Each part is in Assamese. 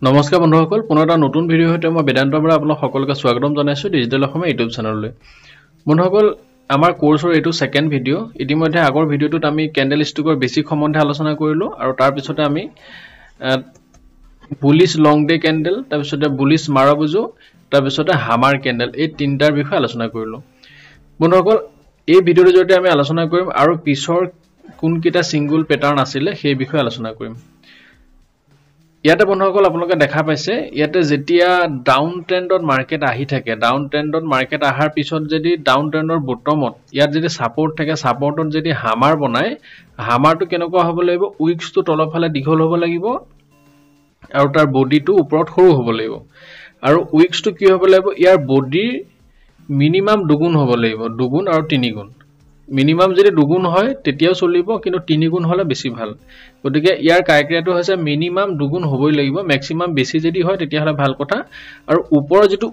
নমস্কাৰ বন্ধুসকল পুনৰ এটা নতুন ভিডিঅ হৈতে মই বেদান্তৰ পৰা আপোনাক সকলোকে স্বাগতম জনাইছো ডিজিটেল অসমীয়া ইউটিউব চেনেললৈ বন্ধুসকল আমাৰ কোৰ্সৰ এটো সেকেন্ড ভিডিঅ ইতিমধ্যে আগৰ ভিডিঅটোত আমি ক্যান্ডেল ষ্টিকৰ বেছিক সম্বন্ধে আলোচনা কৰিলো আৰু তাৰ পিছতে আমি বুলিশ লং ডে ক্যান্ডেল তাৰ পিছতে বুলিশ মাৰাবুজো তাৰ পিছতে হামাৰ ক্যান্ডেল এই তিনটাৰ বিষয়ে আলোচনা কৰিলো বন্ধুসকল এই ভিডিঅৰ জৰিয়তে আমি আলোচনা কৰিম আৰু পিছৰ কোনকিটা সিঙ্গল প্যাটাৰ্ন আছিল সেই বিষয়ে আলোচনা কৰিম ইয়াতে বন্ধুসকল আপোনালোকে দেখা পাইছে ইয়াতে যেতিয়া ডাউন ট্ৰেন্ডত মাৰ্কেট আহি থাকে ডাউন ট্ৰেন্ডত মাৰ্কেট আহাৰ পিছত যদি ডাউন ট্ৰেন্ডৰ বটমত ইয়াত যদি সাপোৰ্ট থাকে সাপোৰ্টত যদি হামাৰ বনায় হামাৰটো কেনেকুৱা হ'ব লাগিব উইক্সটো তলফালে দীঘল হ'ব লাগিব আৰু তাৰ বডিটো ওপৰত সৰু হ'ব লাগিব আৰু উইক্সটো কি হ'ব লাগিব ইয়াৰ বডিৰ মিনিমাম দুগুণ হ'ব লাগিব দুগুণ আৰু তিনিগুণ মিনিমাম যদি দুগুণ হয় তেতিয়াও চলিব কিন্তু তিনিগুণ হলে বেছি ভাল গতিকে ইয়াৰ ক্ৰাইটেৰিয়াটো হৈছে মিনিমাম দুগুণ হ'বই লাগিব ম্যাক্সিমাম বেছি যদি হয় তেতিয়া হলে ভাল কথা আৰু ওপৰৰ যেটো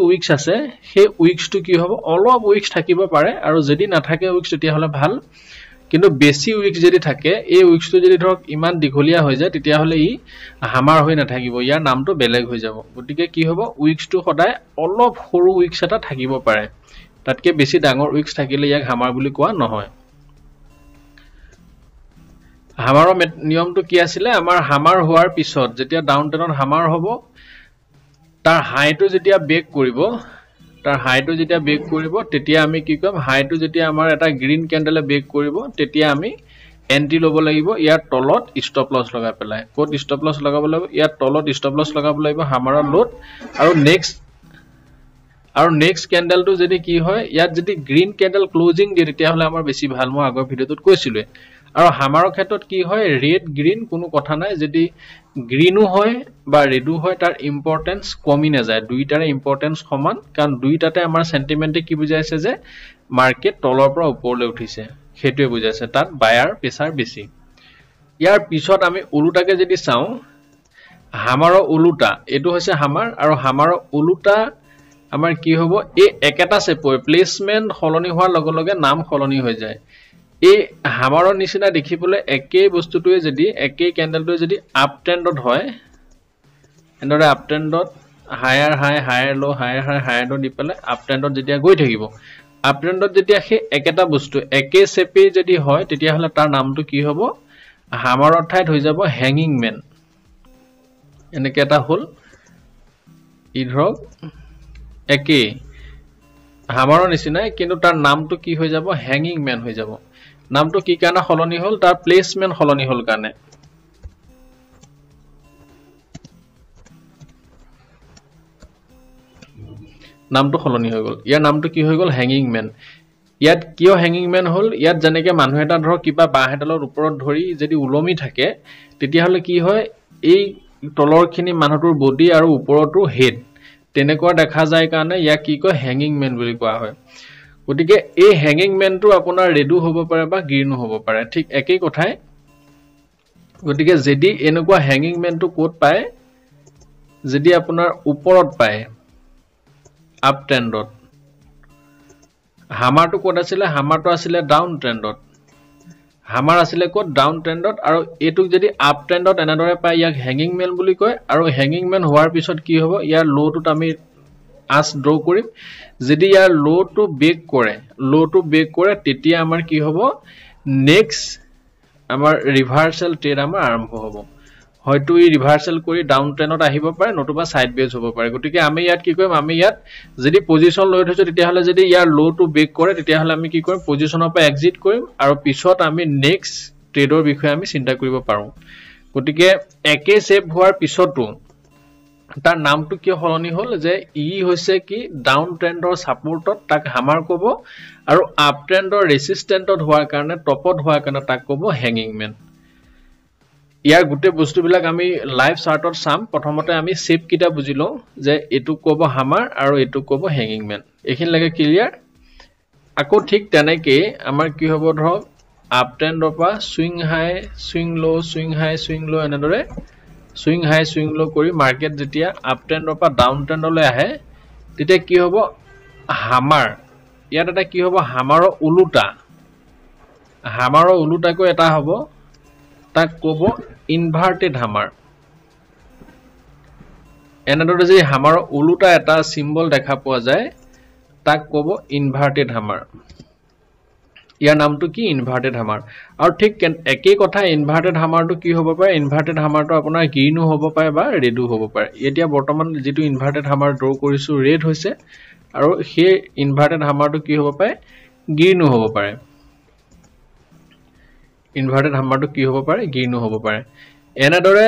উইক্স আছে সেই উইক্সটো কি হ'ব অলপ উইক্স থাকিব পাৰে আৰু যদি নাথাকে উইক্স তেতিয়া হলে ভাল কিন্তু বেছি উইক্স যদি থাকে এই উইক্সটো যদি ধৰক ইমান দীঘলীয়া হৈ যায় তেতিয়া হলে ই হামাৰ হৈ নাথাকিব ইয়াৰ নামটো বেলেগ হৈ যাব গতিকে কি হ'ব উইক্সটো সদায় অলপ সৰু উইক্স এটা থাকিব পাৰে তাতকে বেছি ডাঙৰ উইক্স থাকিলে ইয়াক হামাৰ বুলি কোৱা নহয় হামাৰৰ নিয়মটো কি আছিল আমাৰ হামাৰ হোৱাৰ পিছত যেতিয়া ডাউন ট্ৰেন্ডত হামাৰ হ'ব তাৰ হাইটো যেতিয়া ব্ৰেক কৰিব তেতিয়া আমি কি কৰিম হাইটো যেতিয়া আমাৰ এটা গ্ৰীন ক্যান্ডেলে ব্ৰেক কৰিব তেতিয়া আমি এন্ট্ৰি ল'ব লাগিব ইয়াৰ তলত ষ্টপ লছ লগাই পেলাই কোড ষ্টপ লছ লগাব লাগিব ইয়াৰ তলত ষ্টপ লছ লগাব লাগিব হামাৰৰ লোড আৰু নেক্সট ক্যান্ডেলটো যদি কি হয় ইয়াত যদি গ্ৰীন ক্যান্ডেল ক্লোজিং দিয়ে তেতিয়া হলে আমাৰ বেছি ভাল মই আগৰ ভিডিঅটোত কৈছিলো আৰু হামাৰৰ ক্ষেত্ৰত কি হয় ৰেড গ্ৰীন কোনো কথা নাই যদি গ্ৰীনো হয় বা ৰেডো হয় তাৰ ইম্পৰ্টেন্স কমি না যায় দুইটাৰে ইম্পৰ্টেন্স সমান কাৰণ দুইটাতে আমাৰ সেন্টিমেন্টে কি বুজাইছে যে মাৰ্কেট তলৰ পৰা ওপৰলৈ উঠিছে হেতুৱে বুজাইছে তাত বায়াৰ প্ৰেসাৰ বেছি ইয়াৰ পিছত আমি উলুটাকে যদি চাও হামাৰৰ উলুটা এটো হৈছে হামাৰ আৰু হামাৰৰ উলুটা আমাৰ কি হ'ব এই একেটা সেপৰ প্লেসমেন্ট হলনি হোৱাৰ লগে লগে নাম হলনি হৈ যায় এই হামাৰৰ নিচিনা দেখিবলৈ একেই বস্তুটোৱে যদি একেই ক্যান্ডেলটোৱে যদি আপ ট্ৰেন্ডত হয় এনেদৰে আপ ট্ৰেন্ডত হায়াৰ হাই হায়াৰ লো হায়াৰ হাই হায়াৰ লো দি পেলাই আপ ট্ৰেন্ডত যেতিয়া গৈ থাকিব আপ ট্ৰেন্ডত যেতিয়া সেই একেটা বস্তু একে সেপে যদি হয় তেতিয়া হলে তাৰ নামটো কি হ'ব হামাৰৰ ঠাইত হৈ যাব হ্যাঙ্গিং ম্যান এনেকে এটা হল ই ধৰক একে হামাৰৰ নিচিনা কিন্তু তাৰ নামটো কি হৈ যাব হ্যাঙ্গিং ম্যান হৈ যাব নামটো কি কাৰণে হলনি হল তাৰ প্লেসমেন্ট হলনি হল কাৰণে নামটো হলনি হৈ গল ইয়াৰ নামটো কি হৈ গল হ্যাঙ্গিং ম্যান ইয়াত কিয় হ্যাঙ্গিং ম্যান হল ইয়াত জনেকে মানুহ এটা ধৰ কিবা বাহেডালৰ ওপৰত ধৰি যদি উলমি থাকে তেতিয়া হলে কি হয় এই তলৰখিনি মানুহটোৰ বডি আৰু ওপৰটো হেড তেনেকুৱা দেখা যায় কাৰণে ইয়াক কি কয় হ্যাঙ্গিং ম্যান বুলি কোৱা হয় গতিকে এই হ্যাঙ্গিং ম্যানটো আপোনাৰ ৰেডো হ'ব পাৰে বা গ্ৰীনো হ'ব পাৰে ঠিক একেই কথাই গতিকে যদি এনেকুৱা হ্যাঙ্গিং ম্যানটো কোড পায় যদি আপোনাৰ ওপৰত পায় আপ ট্ৰেন্ডত হামাৰটো কোড আছিল হামাৰটো আছিল ডাউন ট্ৰেন্ডত হামাৰ আছিল কোড ডাউন ট্ৰেন্ডত আৰু এটুক যদি আপ ট্ৰেন্ডত এনেদৰে পায় ইয়াক হ্যাঙ্গিং ম্যান বুলি কয় আৰু হ্যাঙ্গিং ম্যান হোৱাৰ পিছত কি হ'ব ইয়াৰ লোটোত আমি আস ড্ৰ কৰিম যদি ইয়াৰ লোটো ব্ৰেক কৰে তেতিয়া আমাৰ কি হ'ব নেক্সট আমাৰ ৰিভাৰ্সাল ট্ৰেড আমাৰ আৰম্ভ হ'ব হয়তো ই ৰিভাৰ্সাল কৰি ডাউন ট্ৰেন্ডত আহিব পাৰে নতুবা সাইডৱেজ হ'ব পাৰে গতিকে আমি ইয়াত কি কৰিম আমি ইয়াত যদি পজিশন লৈ থৈছো তেতিয়া হলে যদি ইয়াৰ লোটো ব্ৰেক কৰে তেতিয়া হলে আমি কি কৰিম পজিশনৰ পৰা এক্সিট কৰিম আৰু পিছত আমি নেক্সট ট্ৰেডৰ বিষয়ে আমি চিন্তা কৰিব পাৰো গতিকে একে সেপ হোৱাৰ পিছতো তাৰ নামটো কি হলনি হল যে ই হৈছে কি ডাউন ট্ৰেন্ডৰ সাপোৰ্টত তাক হামাৰ কব আৰু আপ ট্ৰেন্ডৰ ৰেজিস্ট্যান্টত হোৱাৰ কাৰণে টপত হোৱাৰ কাৰণে তাক কব হ্যাঙ্গিং ম্যান ইয়াৰ গুটে বস্তুবিলাক আমি লাইভ চাৰ্টত চাম প্ৰথমতে আমি সেপ কিটা বুজিলো যে এটু কব হামাৰ আৰু এটু কব হ্যাঙ্গিং ম্যান এখিনি লাগে ক্লিয়াৰ আকৌ ঠিক তেনেকে আমাৰ কি হ'ব ধৰক আপ ট্ৰেন্ডৰ পৰা সুইং হাই সুইং লো এনেদৰে সুইং হাই সুইং লো কৰি মাৰ্কেট যেতিয়া আপ ট্ৰেন্ডৰ পৰা ডাউন ট্ৰেন্ডলৈ আহে তেতিয়া কি হ'ব হামাৰ ইয়াত এটা কি হ'ব হামাৰৰ উলুটাকৈ এটা হ'ব তাক কব ইনভাৰ্টেড হামাৰ এনেদৰে যে হামাৰৰ উলুটা এটা সিম্বল দেখা পোৱা যায় তাক ক'ব ইনভাৰ্টেড হামাৰ ইয়াৰ নামটো কি ইনভাৰ্টেড হামাৰ আৰু ঠিক একেই কথা ইনভাৰ্টেড হামাৰটো কি হ'ব পাৰে ইনভাৰ্টেড হামাৰটো আপোনাৰ গ্ৰীনো হ'ব পাৰে বা ৰেডো হ'ব পাৰে এতিয়া বৰ্তমান যেটো ইনভাৰ্টেড হামাৰ ড্ৰ কৰিছো ৰেড হৈছে আৰু সেই ইনভাৰ্টেড হামাৰটো কি হ'ব পাৰে গ্ৰীনো হ'ব পাৰে ইনভাৰ্টেড হামাৰটো কি হ'ব পাৰে গ্ৰীনো হ'ব পাৰে এনেদৰে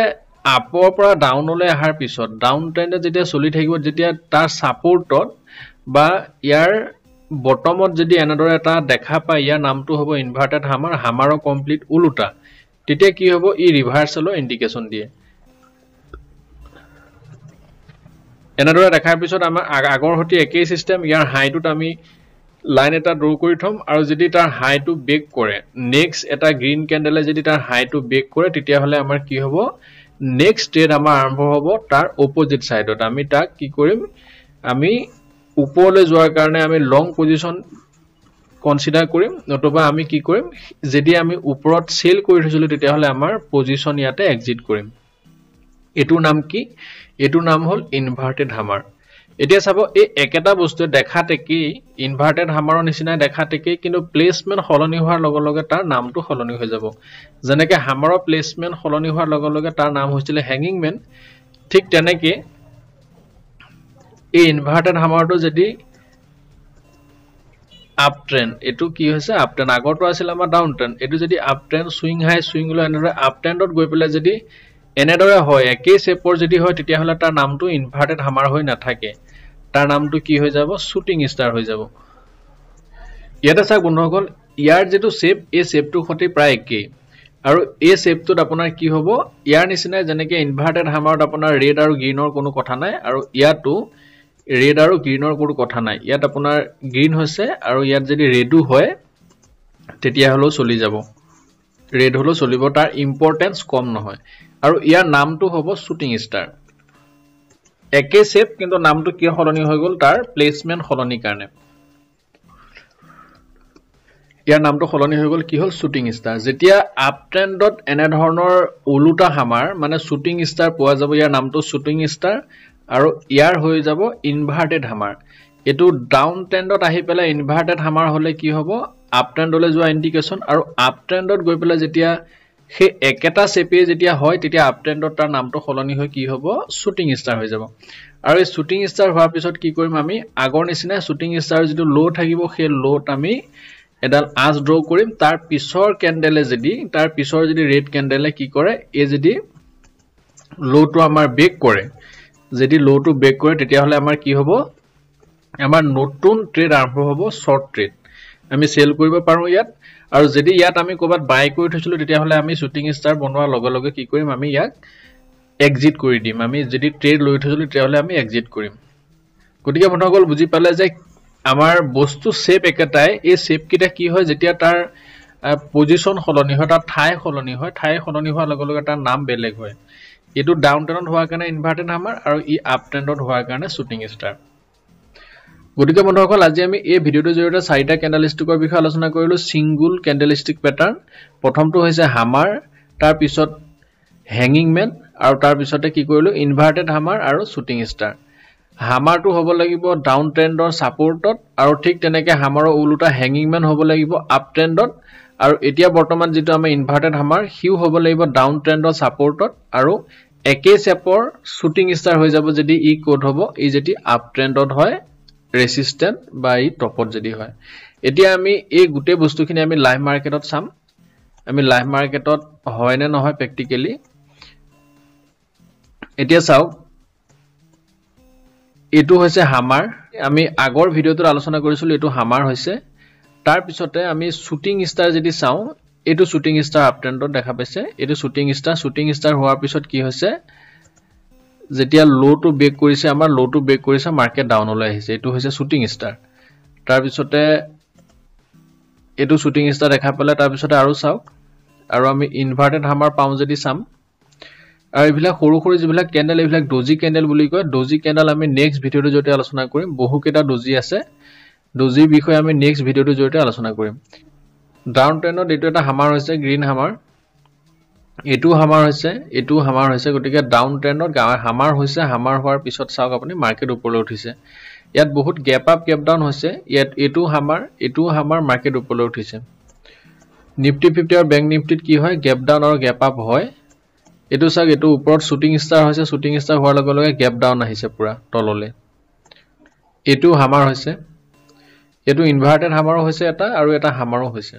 আপৰ পৰা ডাউনলৈ আহাৰ পিছত ডাউন ট্ৰেন্ডে যেতিয়া চলি থাকিব যেতিয়া তাৰ সাপোৰ্টত বা ইয়াৰ বটমত যদি এনেদৰে এটা দেখা পায় ইয়াৰ নামটো হ'ব ইনভাৰ্টেড হামাৰ হামাৰৰ কমপ্লিট উলুটা তেতিয়া কি হ'ব ই ৰিভাৰ্সেলৰ ইন্ডিকেশন দিয়ে এনেদৰে দেখাৰ পিছত আমাৰ আগৰ হতি একেই সিস্টেম ইয়াৰ হাইটোত আমি লাইন এটা ড্ৰ কৰি থম আৰু যদি তাৰ হাইটো ব্ৰেক কৰে নেক্সট এটা গ্ৰীন ক্যান্ডেলে যদি তাৰ হাইটো ব্ৰেক কৰে তেতিয়া হলে আমাৰ কি হ'ব নেক্সট ট্ৰেড আমাৰ আৰম্ভ হ'ব তাৰ অপোজিট সাইডত আমি তাক কি কৰিম আমি উপৰলৈ যোৱাৰ কাৰণে আমি লং পজিশন কনসিডাৰ কৰিম নতুবা আমি কি কৰিম যদি আমি ওপৰত সেল কৰি থৈছিলো তেতিয়া হলে আমাৰ পজিশন ইয়াতে এক্সিট কৰিম এটোৰ নাম কি এটোৰ নাম হল ইনভাৰ্টেড হামাৰ এতিয়া চাব এই একেটা বস্তু দেখাতে কি ইনভাৰ্টেড হামাৰৰ নিচিনা দেখাতে কি কিন্তু প্লেসমেন্ট হলনি হোৱাৰ লগে লগে তাৰ নামটো হলনি হৈ যাব যেনেকৈ হামাৰৰ প্লেসমেন্ট হলনি হোৱাৰ লগে লগে তাৰ নাম হৈছিল হ্যাঙ্গিং ম্যান ঠিক তেনেকৈ এই ইনভাৰ্টেড হামাৰটো যদি আপ ট্ৰেন্ড এটো কি হৈছে আপ ট্ৰেন্ড আগৰটো আছিল আমাৰ ডাউন ট্ৰেন্ড এটো যদি আপ ট্ৰেন্ড সুইং হাই সুইং লো এনেদৰে আপ ট্ৰেন্ডত গৈ পেলাই যদি এনেদৰে হয় একেই শেপৰ যদি হয় তেতিয়া হলে তাৰ নামটো ইনভাৰ্টেড হামাৰ হৈ নাথাকে তাৰ নামটো কি হৈ যাব শুটিং ষ্টাৰ হৈ যাব ইয়াতে চাওক বন্ধুসকল ইয়াৰ যেটো শেপ এই শেপটো খতি প্ৰায় একেই আৰু এই শেপটোত আপোনাৰ কি হ'ব ইয়াৰ নিচিনা যেনেকৈ ইনভাৰ্টেড হামাৰত আপোনাৰ ৰেড আৰু গ্ৰীনৰ কোনো কথা নাই আৰু ইয়াতো ৰেড আৰু গ্ৰীনৰ কোনো কথা নাই ইয়াত আপোনাৰ গ্ৰীন হৈছে আৰু ইয়াত যদি ৰেডো হয় তেতিয়া হলো চলি যাব ৰেড হলো চলিব তাৰ ইম্পৰ্টেন্স কম নহয় আৰু ইয়াৰ নামটো হ'ব শুটিং ষ্টাৰ একে শেপ কিন্তু নামটো কি হলনি হৈ গল তাৰ প্লেসমেন্ট হলনি কাৰণে ইয়াৰ নামটো হলনি হৈ গল কি হল শুটিং ষ্টাৰ যেতিয়া আপ ট্ৰেন্ডত এনে ধৰণৰ উলুটা হামাৰ মানে শুটিং ষ্টাৰ পোৱা যাব ইয়াৰ নামটো শুটিং ষ্টাৰ আৰু ইয়াৰ হৈ যাব ইনভাৰ্টেড হামাৰ এটো ডাউন ট্ৰেন্ডত আহি পেলাই ইনভাৰ্টেড হামাৰ হলে কি হ'ব আপ ট্ৰেন্ডলৈ যোৱা ইন্ডিকেশন আৰু আপ ট্ৰেন্ডত গৈ পেলাই যেতিয়া হে একেটা শেপে যেতিয়া হয় তেতিয়া আপ ট্ৰেন্ডত তাৰ নামটো হলনি হৈ কি হ'ব শুটিং ষ্টাৰ হৈ যাব আৰু এই শুটিং ষ্টাৰ হোৱাৰ পিছত কি কৰিম আমি আগৰ নিচিনা শুটিং ষ্টাৰ যেটো লো থাকিব সেই লোত আমি এডাল আজ ড্ৰ কৰিম তাৰ পিছৰ ক্যান্ডেলে যদি ৰেড ক্যান্ডেলে কি কৰে এই যদি লোটো আমাৰ ব্ৰেক কৰে যদি লোটো ব্ৰেক কৰে তেতিয়া হলে আমাৰ কি হ'ব আমাৰ নতুন ট্ৰেড আৰম্ভ হ'ব শৰ্ট ট্ৰেড আমি সেল কৰিব পাৰো ইয়াত আৰু যদি ইয়াত আমি কোবাত বাই কৰি থৈছিলো তেতিয়া হলে আমি শুটিং ষ্টাৰ বনোৱাৰ লগে লগে কি কৰিম আমি ইয়াক এক্সিট কৰি দিম আমি যদি ট্ৰেড লৈ থৈছিলো তেতিয়া হলে আমি এক্সিট কৰিম গতিকে বন্ধুসকল বুজি পালে যে আমাৰ বস্তু শেপ একেটাই এই শেপ কিটা কি হয় যেতিয়া তাৰ পজিশন হলনি হয় তাৰ ঠাই হলনি হোৱাৰ লগে লগে তাৰ নাম বেলেগ হয় এটো ডাউন ট্ৰেন্ডত হোৱাৰ কাৰণে ইনভাৰ্টেড হামাৰ আৰু ই আপ ট্ৰেন্ডত হোৱাৰ কাৰণে শুটিং ষ্টাৰ গতিকে বন্ধুসকল আজি আমি এই ভিডিওটোৰ জৰিয়তে চাৰিটা ক্যান্ডেলষ্টিকৰ বিষয়ে আলোচনা কৰিলো সিঙ্গল ক্যান্ডেলষ্টিক প্যাটাৰ্ন প্ৰথমটো হৈছে হামাৰ তাৰ পিছত হ্যাঙ্গিং ম্যান আৰু তাৰ পিছতে কি কৰিলো ইনভাৰ্টেড হামাৰ আৰু শুটিং ষ্টাৰ হামাৰটো হ'ব লাগিব ডাউন ট্ৰেন্ডৰ সাপোৰ্টত আৰু ঠিক তেনেকৈ হামাৰৰ উলুটা হ্যাঙ্গিং ম্যান হ'ব লাগিব আপ ট্ৰেন্ডত আৰু এতিয়া বৰ্তমান যেটো আমি ইনভাৰ্টেড হামাৰ হিউ হ'ব লাগিব ডাউন ট্ৰেন্ডৰ সাপোৰ্টত আৰু একে শেপৰ শুটিং ষ্টাৰ হৈ যাব যদি ই কোড হ'ব ই যদি আপ ট্ৰেন্ডত হয় ৰেজিস্ট্যান্ট বা ই টপত যদি হয় এতিয়া আমি এই গুটে বস্তুখিনি আমি লাইভ মাৰ্কেটত চাম আমি লাইভ মাৰ্কেটত হয় নে নহয় প্ৰ্যাকটিক্যালি এতিয়া চাও এটো হৈছে হামাৰ আমি আগৰ ভিডিওটোত আলোচনা কৰিছিলো এটো হামাৰ হৈছে তাৰ পিছতে আমি শুটিং ষ্টাৰ যদি চাও এটো শুটিং ষ্টাৰ আপ ট্ৰেন্ডত দেখা পাইছে এটো শুটিং ষ্টাৰ হোৱাৰ পিছত কি হৈছে যেতিয়া লোটো ব্ৰেক কৰিছে আমাৰ লোটো ব্ৰেক কৰিছে মাৰ্কেট ডাউনলৈ আহিছে এটো হৈছে শুটিং ষ্টাৰ তাৰ পিছতে এটো শুটিং ষ্টাৰ দেখা পালে তাৰ পিছতে আৰু চাওক আৰু আমি ইনভাৰ্টেড হামাৰ পাও যদি চাম আৰু এইবিলাক সৰু সৰু যিবিলাক ক্যান্ডেল এইবিলাক ডজি ক্যান্ডেল বুলি কয় ডজি ক্যান্ডেল আমি নেক্সট ভিডিওৰ জৰিয়তে আলোচনা কৰিম বহুকেটা ডজি আছে ডজি বিষয়ে আমি নেক্সট ভিডিওৰ জৰিয়তে আলোচনা কৰিম ডাউন ট্ৰেন্ডত এটো এটা হামাৰ হৈছে গ্ৰীন হামাৰ এটু হামাৰ হৈছে গটিকে ডাউন ট্ৰেন্ডত হামাৰ হৈছে হামাৰ হোৱাৰ পিছত চাওক আপুনি মাৰ্কেট ওপৰলৈ উঠিছে ইয়াত বহুত গ্যাপ আপ গ্যাপ ডাউন হৈছে ইয়াত এটু হামাৰ মাৰ্কেট ওপৰলৈ উঠিছে নিফটি 50 আৰু ব্যাংক নিফটিত কি হয় গ্যাপ ডাউন আৰু গ্যাপ আপ হয় এটু চাওক এটু ওপৰত শুটিং ষ্টাৰ হৈছে শুটিং ষ্টাৰ হোৱাৰ লগে লগে গ্যাপ ডাউন আহিছে পুৰা তললে এটু হামাৰ হৈছে এটু ইনভাৰ্টেড হামাৰো হৈছে এটা আৰু এটা হামাৰো হৈছে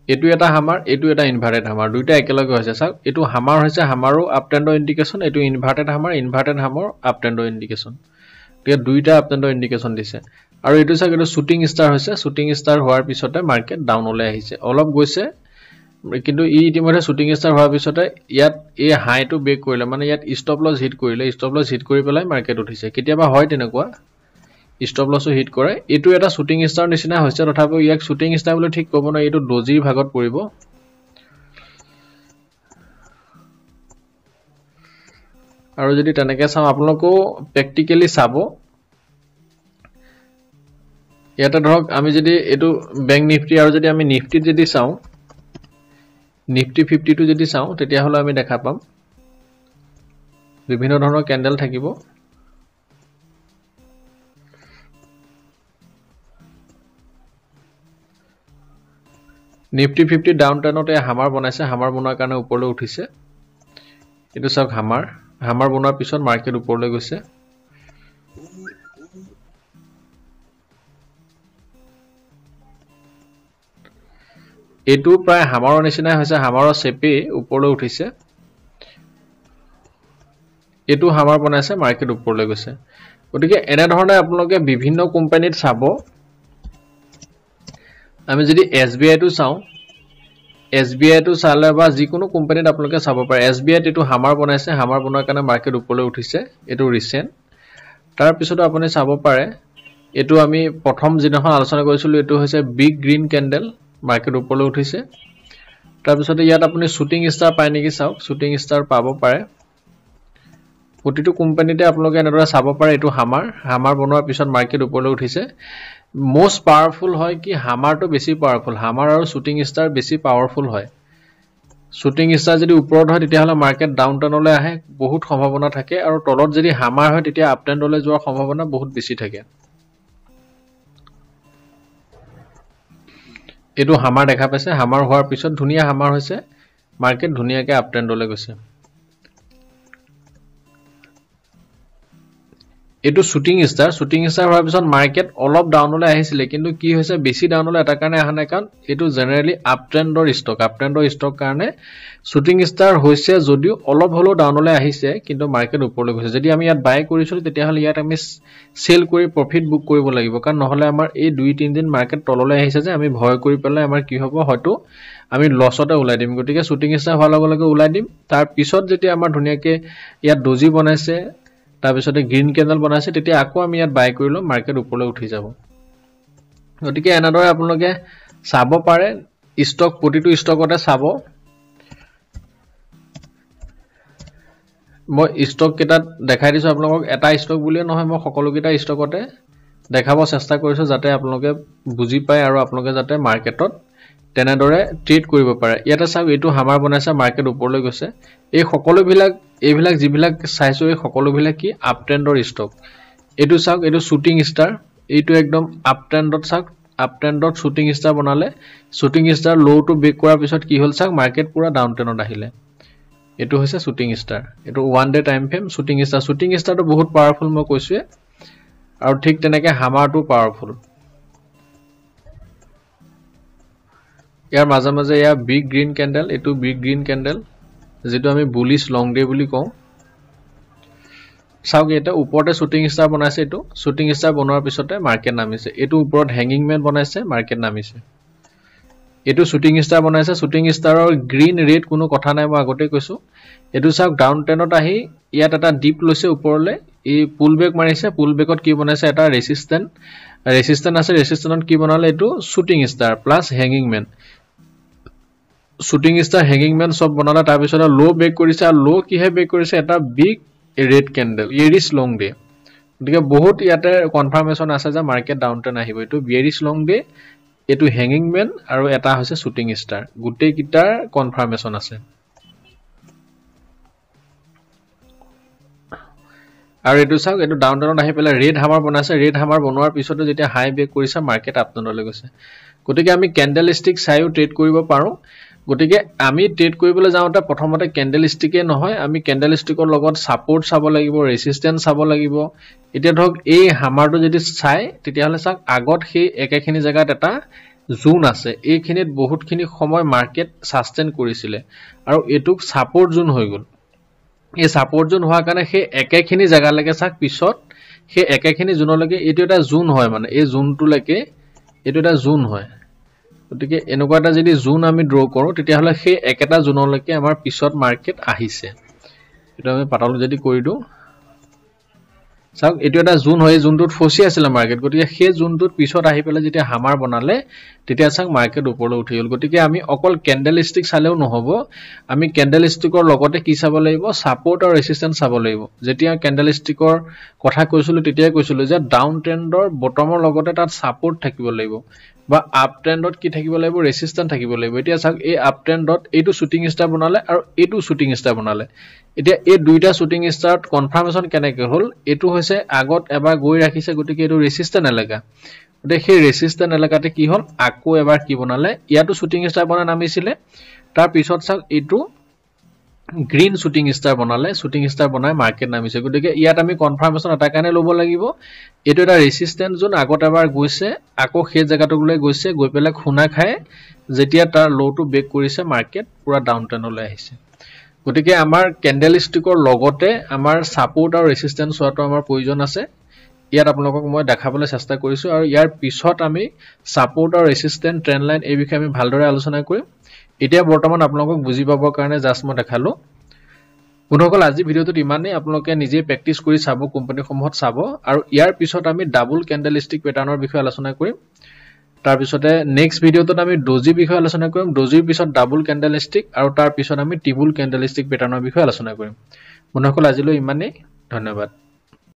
এটু এটা হামাৰ এটু এটা ইনভাৰ্টেড হামাৰ দুইটা একেলগে হৈছে চাওক এটু হামাৰ হৈছে হামাৰো আপ ট্ৰেন্ডৰ ইন্ডিকেশন এটু ইনভাৰ্টেড হামাৰ আপ ট্ৰেন্ডৰ ইন্ডিকেশন তে দুইটা আপ ট্ৰেন্ডৰ ইন্ডিকেশন দিছে আৰু এটু চাওক এটু শুটিং ষ্টাৰ হৈছে শুটিং ষ্টাৰ হোৱাৰ পিছতে মাৰ্কেট ডাউনলৈ আহিছে অলপ গৈছে কিন্তু ই ইতিমধ্যে শুটিং ষ্টাৰ হোৱাৰ পিছতে ইয়াত এই হাইটো ব্ৰেক কৰিলে মানে ইয়াত ষ্টপ লছ হিট কৰি পেলাই মাৰ্কেট উঠিছে কেতিয়াবা হয় তেনেকুৱা ষ্টপ লছও হিট কৰে এটু এটা শুটিং ষ্টাৰ নিচিনা হৈছে তথাপিও ইয়াক শুটিং ষ্টাৰ বুলি ঠিক ক'ব না এটু ডজিৰ ভাগত পৰিব আৰু যদি তেনেকে চাও আপোনালোকো প্ৰ্যাকটিক্যালি চাব ইয়াতে ধৰক আমি যদি এটু ব্যাংক নিফটি আৰু যদি আমি নিফটিত যদি চাও নিফটি 50 টু যদি চাও তেতিয়া হলে আমি দেখা পাম বিভিন্ন ধৰণৰ ক্যান্ডেল থাকিব নিফটি 50 ডাউন ট্ৰেন্ডতে হামাৰ বনাইছে হামাৰ বনোৱাৰ কাৰণে ওপৰলৈ উঠিছে এটু চাওক হামাৰ বনোৱাৰ পিছত মাৰ্কেট ওপৰলৈ গৈছে এটু প্ৰায় হামাৰৰ নিচিনা হৈছে হামাৰৰ চেপে ওপৰলৈ উঠিছে এটু হামাৰ বনাইছে মাৰ্কেট ওপৰলৈ গৈছে গতিকে এনে ধৰণে আপোনালোকে বিভিন্ন কোম্পানীত চাব আমি যদি SBI টু চালে বা যিকোনো কোম্পানীত আপোনালোকে চাব পাৰে SBI এটু হামাৰ বনাইছে হামাৰ বনোৱাৰ কাৰণে মাৰ্কেট ওপৰলৈ উঠিছে এটু ৰিসেন্ট তাৰ পিছত আপুনি চাব পাৰে এটু আমি প্ৰথম দিনাখন আলোচনা কৰিছিলো এটু হৈছে বিগ গ্ৰীন ক্যান্ডেল মাৰ্কেট ওপৰলৈ উঠিছে তাৰ পিছত ইয়াত আপুনি শুটিং ষ্টাৰ পায় নেকি চাওক শুটিং ষ্টাৰ পাব পাৰে প্ৰতিটো কোম্পানীতে আপোনালোকে এনেদৰে চাব পাৰে এটু হামাৰ বনোৱাৰ পিছত মাৰ্কেট ওপৰলৈ উঠিছে most powerful হয় কি হামাৰটো বেছি পাৱাৰফুল হামাৰ আৰু শুটিং ষ্টাৰ বেছি পাৱাৰফুল হয় শুটিং ষ্টাৰ যদি ওপৰত হয় তেতিয়া হলে মাৰ্কেট ডাউন ট্ৰেন্ডলৈ আহে বহুত সম্ভাৱনা থাকে আৰু তলত যদি হামাৰ হয় তেতিয়া আপ ট্ৰেন্ডলৈ যোৱাৰ সম্ভাৱনা বহুত বেছি থাকে এটু হামাৰ দেখা পাইছে হামাৰ হোৱাৰ পিছত ধুনিয়া হামাৰ হৈছে মাৰ্কেট ধুনিয়াকে আপ ট্ৰেন্ডলৈ গৈছে এটু শুটিং ষ্টাৰ হোৱাৰ পিছত মাৰ্কেট অলপ ডাউনলৈ আহিছিল কিন্তু কি হৈছে বেছি ডাউনলৈ এটা কাৰণে আহা নাই কাৰণ এটু জেনাৰেলি আপ ট্ৰেন্ডৰ ষ্টক কাৰণে শুটিং ষ্টাৰ হৈছে যদিও অলপ হলো ডাউনলৈ আহিছে কিন্তু মাৰ্কেট ওপৰলৈ গৈছে যদি আমি ইয়াত বাই কৰিছিলো তেতিয়া হলে ইয়াত আমি সেল কৰি প্ৰফিট বুক কৰিব লাগিব কাৰণ নহলে আমাৰ এই 2-3 দিন মাৰ্কেট তললৈ আহিছে যে আমি ভয় কৰি পেলাই আমাৰ কি হ'ব হয়তো আমি লছতে উলাই দিম গতিকে শুটিং ষ্টাৰ হোৱাৰ লগে লগে উলাই দিম তাৰ পিছত যেতিয়া আমাৰ ধুনিয়াকে ইয়াত ডজি বনাইছে তাৰ পিছতে গ্ৰীন ক্যান্ডেল বনাইছে তেতিয়া আকৌ আমি ইয়াত বাই কৰিলো মাৰ্কেট ওপৰলৈ উঠি যাব গতিকে এনাদৰে আপোনালোকে চাব পাৰে ষ্টক প্ৰতিটো ষ্টকতে চাব মই ষ্টক কেটাত দেখাই দিছো আপোনালোকক এটা ষ্টক বুলিয়ে নহয় মই সকলো কেটা ষ্টকতে দেখাব চেষ্টা কৰিছো যাতে আপোনালোকে বুজি পায় আৰু আপোনালোকে যাতে মাৰ্কেটত তেনেদৰে ট্ৰেড কৰিব পাৰে ইয়াতে চাওক এটু হামাৰ বনাইছে মাৰ্কেট ওপৰলৈ গৈছে এই সকলো এইবিলাক যিবিলাক চাইছো এই সকলো বিলাক কি আপ ট্ৰেন্ডৰ ষ্টক এটু চাওক এটু শুটিং ষ্টাৰ এইটো একদম আপ ট্ৰেন্ডত চাওক আপ ট্ৰেন্ডত শুটিং ষ্টাৰ বনালে shooting star low to brake কৰাৰ পিছত কি হ'ল চাওক মাৰ্কেট পুৰা ডাউন ট্ৰেন্ডত আহিলে এটু হৈছে শুটিং ষ্টাৰ এটু 1 ডে টাইম ফ্ৰেম শুটিং ষ্টাৰটো বহুত পাৱাৰফুল মই কৈছো আৰু ঠিক তেনেকে হামাৰটো পাৱাৰফুল ইয়াৰ মাজে মাজে ইয়া বিগ গ্ৰীন ক্যান্ডেল এটু বিগ গ্ৰীন ক্যান্ডেল যেটো আমি বুলিশ লং ডে বুলি কওঁ চাওক এটা ওপৰতে শুটিং ষ্টাৰ বনাইছে এটু শুটিং ষ্টাৰ বনোৱাৰ পিছতে মাৰ্কেট নামিছে এটু ওপৰত হ্যাঙ্গিং ম্যান বনাইছে মাৰ্কেট নামিছে এটু শুটিং ষ্টাৰ বনাইছে শুটিং ষ্টাৰৰ গ্ৰীন ৰেড কোনো কথা নাই মই আগতে কৈছো এটু চাওক ডাউন ট্ৰেন্ডত আহি ইয়াত এটা ডিপ লৈছে ওপৰলে এই পুল বেক মাৰিছে পুল বেকত কি বনাইছে এটা ৰেজিস্ট্যান্ট আছে ৰেজিস্ট্যান্টত কি বনালে এটু shooting star plus hanging man shooting star hanging man সব বনালা তাৰ পিছত লো ব্ৰেক কৰিছে আৰু লো কিহে ব্ৰেক কৰিছে এটা বিগ ৰেড ক্যান্ডেল ইয়েৰিছ লং ডে গতিকে বহুত ইয়াতে কনফাৰ্মেশন আছে যে মাৰ্কেট ডাউন ট্ৰেন্ড আহিব এটু ইয়েৰিছ লং ডে এটু হ্যাঙ্গিং ম্যান আৰু এটা হৈছে শুটিং ষ্টাৰ গুটেই কিটাৰ কনফাৰ্মেশন আছে আৰু এটো চাওক এটো ডাউন ট্ৰেন্ডত আহি পেলাই ৰেড হামাৰ বনাইছে ৰেড হামাৰ বনোৱাৰ পিছতে যেতিয়া হাই ব্ৰেক কৰিছে মাৰ্কেট আপ ট্ৰেন্ডলৈ গৈছে গতিকে আমি ক্যান্ডেলষ্টিক চাইও ট্ৰেড কৰিব পাৰো গতিকে আমি ট্ৰেড কৰিবলৈ যাওঁতে প্ৰথমতে ক্যান্ডেলষ্টিকে নহয় আমি ক্যান্ডেলষ্টিকৰ লগত সাপোৰ্ট চাব লাগিব ৰেজিস্ট্যান্স চাব লাগিব এতিয়া ধৰক এই হামাৰটো যদি চাই তেতিয়া হলে চাওক আগত সেই একেখিনি জায়গাত এটা জোন আছে এইখিনিত বহুতখিনি সময় মাৰ্কেট সাস্টেইন কৰিছিল আৰু এটুক সাপোৰ্ট জোন হৈ গল এই সাপোৰ্ট জোন হোৱাৰ কাৰণে সেই একেখিনি জায়গালৈকে চাওক পিছত সেই একেখিনি জোনলৈকে এটো এটা জোন হয় মানে এই জোনটোলৈকে এটো এটা জোন হয় গতিকে এনেকুৱা এটা যদি জোন আমি ড্ৰ কৰো তেতিয়া হলে সেই একেটা জোনলৈকে আমাৰ পিছত মাৰ্কেট আহিছে এটা আমি পাতালো যদি কৰি দিও চাওক এটো এটা জোন হয় জোনটোত ফসি আছিল মাৰ্কেট গতিকে সেই জোনটোত পিছত আহি পেলে যেতিয়া হামাৰ বনালে তেতিয়া চাওক মাৰ্কেট ওপৰলৈ উঠি গল গতিকে আমি অকল ক্যান্ডেলষ্টিক চালেও নহব আমি ক্যান্ডেলষ্টিকৰ লগতে কি চাব লাগিব সাপোৰ্ট আৰু ৰেজিস্ট্যান্স চাব লাগিব যেতিয়া ক্যান্ডেলষ্টিকৰ কথা কৈছিলো তেতিয়া কৈছিলো যে ডাউন ট্ৰেন্ডৰ বটমৰ লগতে তাত সাপোৰ্ট থাকিব লাগিব বা আপ ট্ৰেন্ডত কি থাকিব লাগিব ৰেজিস্ট্যান্স থাকিব লাগিব এতিয়া চাওক এই আপ ট্ৰেন্ডত এইটো শুটিং ষ্টাৰ বনালে আৰু এইটো শুটিং ষ্টাৰ বনালে এতিয়া এই দুইটা শুটিং ষ্টাৰত কনফাৰ্মেশন কেনেকৈ হল এটো হৈছে আগত এবাৰ গৈ ৰাখিছে গতিকে এটো ৰেজিস্ট্যান্স এলেকা গতিকে সেই ৰেজিস্ট্যান্স এলেকাতে কি হল আকৌ এবাৰ কি বনালে ইয়াটো শুটিং ষ্টাৰ বনা নামিছিলে তাৰ পিছত চাওক এটো গ্ৰীন শুটিং ষ্টাৰ বনালে শুটিং ষ্টাৰ বনাই মাৰ্কেট নামিছে গতিকে ইয়াত আমি কনফাৰ্মেশন এটা কাৰণে লব লাগিব এটো এটা ৰেজিস্ট্যান্স জোন আগত এবাৰ গৈছে আকৌ সেই জায়গাটোলৈ গৈছে গৈ পেলাই খুনা খায় যেতিয়া তাৰ লোটো ব্ৰেক কৰিছে মাৰ্কেট পুৰা ডাউন ট্ৰেন্ডলৈ আহিছে গতিকে আমাৰ ক্যান্ডেলষ্টিকৰ লগতে আমাৰ সাপোৰ্ট আৰু ৰেজিস্ট্যান্স হোৱাটো আমাৰ প্ৰয়োজন আছে ইয়াত আপোনালোকক মই দেখাবলৈ চেষ্টা কৰিছো আৰু ইয়াৰ পিছত আমি সাপোৰ্ট আৰু ৰেজিস্ট্যান্স ট্ৰেন্ড লাইন এই বিষয়ে আমি ভালদৰে আলোচনা কৰিম এতিয়া বৰ্তমান আপোনালোকক বুজি পাবৰ কাৰণে জাস্ট মই দেখালো বন্ধুসকল আজি ভিডিওটোত ইমানেই আপোনালোকে নিজে প্ৰেক্টিস কৰি চাব কোম্পানীসমূহত চাব আৰু ইয়াৰ পিছত আমি ডাবল ক্যান্ডেলষ্টিক প্যাটাৰ্নৰ বিষয়ে আলোচনা কৰিম তাৰ পিছতে নেক্সট ভিডিওটোত আমি ডজি বিষয়ে আলোচনা কৰিম ডজিৰ পিছত ডাবল ক্যান্ডেলষ্টিক আৰু তাৰ পিছত আমি ট্ৰিপল ক্যান্ডেলষ্টিক প্যাটাৰ্নৰ বিষয়ে আলোচনা কৰিম বন্ধুসকল আজিলৈ ইমানেই ধন্যবাদ